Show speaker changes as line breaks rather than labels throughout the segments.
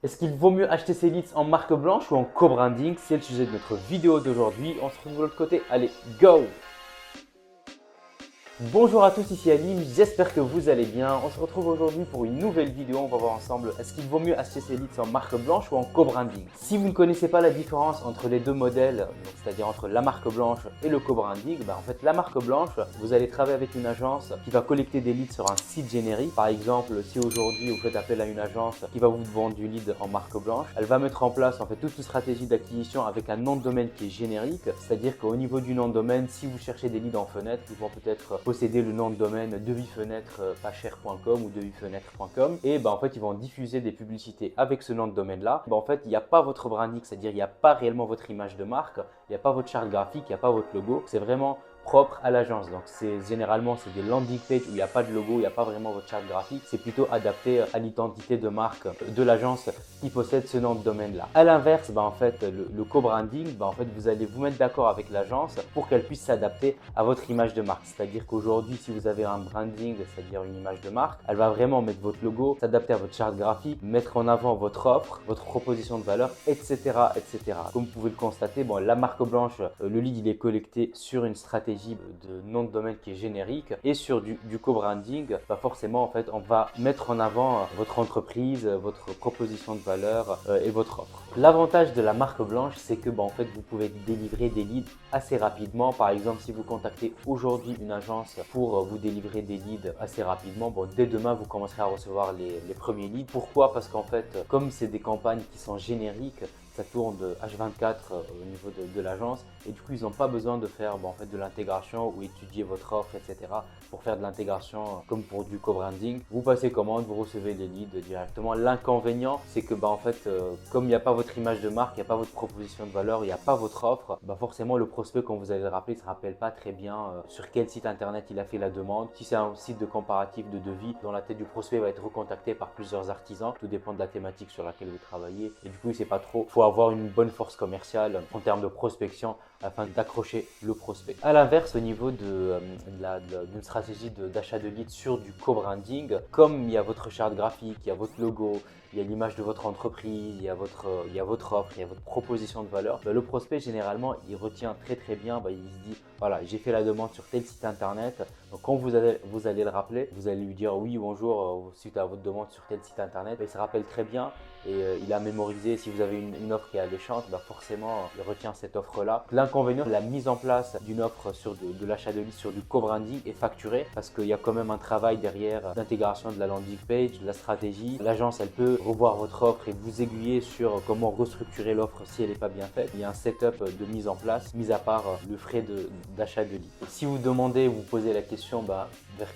Est-ce qu'il vaut mieux acheter ses leads en marque blanche ou en co-branding? C'est le sujet de notre vidéo d'aujourd'hui. On se retrouve de l'autre côté. Allez, go! Bonjour à tous, ici Alim, j'espère que vous allez bien. On se retrouve aujourd'hui pour une nouvelle vidéo. On va voir ensemble est-ce qu'il vaut mieux acheter ses leads en marque blanche ou en co-branding. Si vous ne connaissez pas la différence entre les deux modèles, c'est-à-dire entre la marque blanche et le co-branding, en fait la marque blanche, vous allez travailler avec une agence qui va collecter des leads sur un site générique. Par exemple, si aujourd'hui vous faites appel à une agence qui va vous vendre du lead en marque blanche, elle va mettre en place en fait toute une stratégie d'acquisition avec un nom de domaine qui est générique. C'est-à-dire qu'au niveau du nom de domaine, si vous cherchez des leads en fenêtre, ils vont peut-être posséder le nom de domaine devisfenêtre.com ou devisfenêtre.com et en fait ils vont diffuser des publicités avec ce nom de domaine là. En fait il n'y a pas votre branding, c'est-à-dire il n'y a pas réellement votre image de marque, il n'y a pas votre charte graphique, il n'y a pas votre logo, c'est vraiment propre à l'agence. Donc généralement c'est des landing pages où il n'y a pas de logo, il n'y a pas vraiment votre charte graphique, c'est plutôt adapté à l'identité de marque de l'agence qui possède ce nom de domaine là. À l'inverse, en fait le co-branding, en fait vous allez vous mettre d'accord avec l'agence pour qu'elle puisse s'adapter à votre image de marque. C'est-à-dire qu'aujourd'hui si vous avez un branding, c'est-à-dire une image de marque, elle va vraiment mettre votre logo, s'adapter à votre charte graphique, mettre en avant votre offre, votre proposition de valeur, etc. etc. Comme vous pouvez le constater, la marque blanche, le lead il est collecté sur une stratégie de nom de domaine qui est générique et sur du co-branding, forcément en fait on va mettre en avant votre entreprise, votre proposition de valeur et votre offre. L'avantage de la marque blanche, c'est que en fait vous pouvez délivrer des leads assez rapidement. Par exemple, si vous contactez aujourd'hui une agence pour vous délivrer des leads assez rapidement, dès demain vous commencerez à recevoir les premiers leads. Pourquoi? Parce qu'en fait, comme c'est des campagnes qui sont génériques, ça tourne de H24 au niveau de l'agence et du coup ils n'ont pas besoin de faire en fait de l'intégration ou étudier votre offre, etc. pour faire de l'intégration comme pour du co-branding. Vous passez commande, vous recevez les leads directement. L'inconvénient, c'est que en fait comme il n'y a pas votre image de marque, il n'y a pas votre proposition de valeur, il n'y a pas votre offre, forcément le prospect quand vous allez le rappeler, il ne se rappelle pas très bien sur quel site internet il a fait la demande. Si c'est un site de comparatif de devis, dans la tête du prospect va être recontacté par plusieurs artisans, tout dépend de la thématique sur laquelle vous travaillez et du coup il ne sait pas trop. Il faut avoir une bonne force commerciale en termes de prospection afin d'accrocher le prospect. À l'inverse, au niveau d'une stratégie d'achat de leads sur du co-branding, comme il y a votre charte graphique, il y a votre logo, il y a l'image de votre entreprise, il y a votre offre, il y a votre proposition de valeur, le prospect généralement il retient très bien, il se dit voilà, j'ai fait la demande sur tel site internet. Donc quand vous allez le rappeler, vous allez lui dire oui bonjour suite à votre demande sur tel site internet, il se rappelle très bien et il a mémorisé. Si vous avez une offre qui est alléchante, forcément il retient cette offre là. L'inconvénient, la mise en place d'une offre sur de l'achat de leads sur du co-branding est facturé parce qu'il y a quand même un travail derrière d'intégration de la landing page, de la stratégie. L'agence elle peut revoir votre offre et vous aiguiller sur comment restructurer l'offre si elle n'est pas bien faite. Il y a un setup de mise en place, mis à part le frais d'achat de leads. Si vous demandez, vous posez la question vers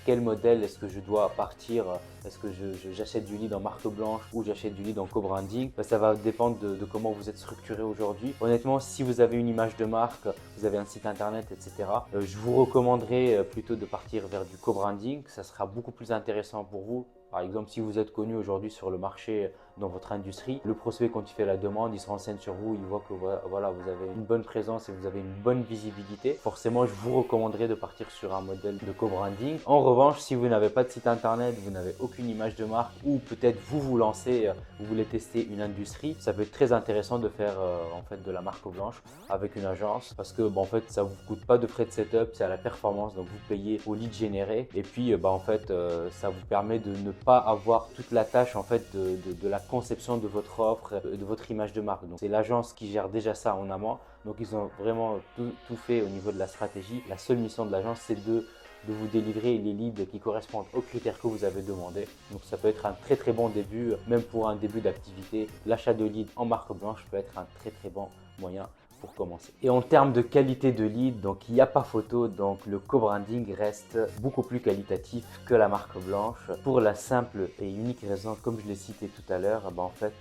quel modèle est-ce que je dois partir, est-ce que j'achète du lead en marque blanche ou j'achète du lead en co-branding, ça va dépendre de comment vous êtes structuré aujourd'hui. Honnêtement, si vous avez une image de marque, vous avez un site internet, etc., je vous recommanderais plutôt de partir vers du co-branding. Ça sera beaucoup plus intéressant pour vous. Par exemple, si vous êtes connu aujourd'hui sur le marché dans votre industrie, le prospect quand il fait la demande, il se renseigne sur vous, il voit que voilà, vous avez une bonne présence et vous avez une bonne visibilité. Forcément, je vous recommanderais de partir sur un modèle de co-branding. En revanche, si vous n'avez pas de site internet, vous n'avez aucune image de marque ou peut-être vous lancez, vous voulez tester une industrie, ça peut être très intéressant de faire en fait de la marque blanche avec une agence parce que en fait ça vous coûte pas de frais de setup, c'est à la performance, donc vous payez au lead généré et puis en fait ça vous permet de ne pas avoir toute la tâche en fait de la conception de votre offre, de votre image de marque. Donc c'est l'agence qui gère déjà ça en amont, donc ils ont vraiment tout fait au niveau de la stratégie. La seule mission de l'agence c'est de vous délivrer les leads qui correspondent aux critères que vous avez demandé. Donc ça peut être un très bon début, même pour un début d'activité. L'achat de leads en marque blanche peut être un très bon moyen pour commencer. Et en termes de qualité de lead, donc il n'y a pas photo, donc le co-branding reste beaucoup plus qualitatif que la marque blanche pour la simple et unique raison, comme je l'ai cité tout à l'heure, en fait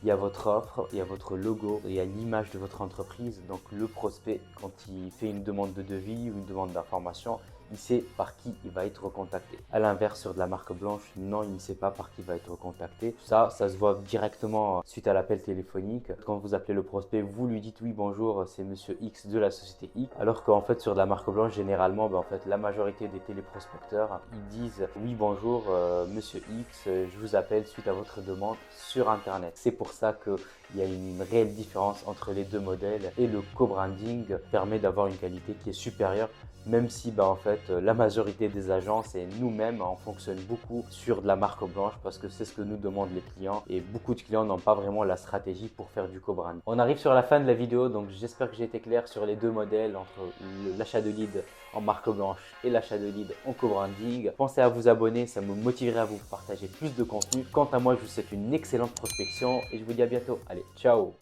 il y a votre offre, il y a votre logo, il y a l'image de votre entreprise. Donc le prospect, quand il fait une demande de devis ou une demande d'information, il sait par qui il va être recontacté. À l'inverse, sur de la marque blanche, non, il ne sait pas par qui il va être recontacté. Ça se voit directement suite à l'appel téléphonique. Quand vous appelez le prospect, vous lui dites oui, bonjour, c'est monsieur X de la société X. Alors qu'en fait, sur de la marque blanche, généralement, en fait, la majorité des téléprospecteurs, ils disent oui, bonjour, monsieur X, je vous appelle suite à votre demande sur Internet. C'est pour ça qu'il y a une réelle différence entre les deux modèles et le co-branding permet d'avoir une qualité qui est supérieure, même si en fait la majorité des agences et nous-mêmes on fonctionne beaucoup sur de la marque blanche parce que c'est ce que nous demandent les clients et beaucoup de clients n'ont pas vraiment la stratégie pour faire du co-branding. On arrive sur la fin de la vidéo, donc j'espère que j'ai été clair sur les deux modèles entre l'achat de lead en marque blanche et l'achat de lead en co-branding. Pensez à vous abonner, ça me motiverait à vous partager plus de contenu. Quant à moi, je vous souhaite une excellente prospection et je vous dis à bientôt. Allez, ciao!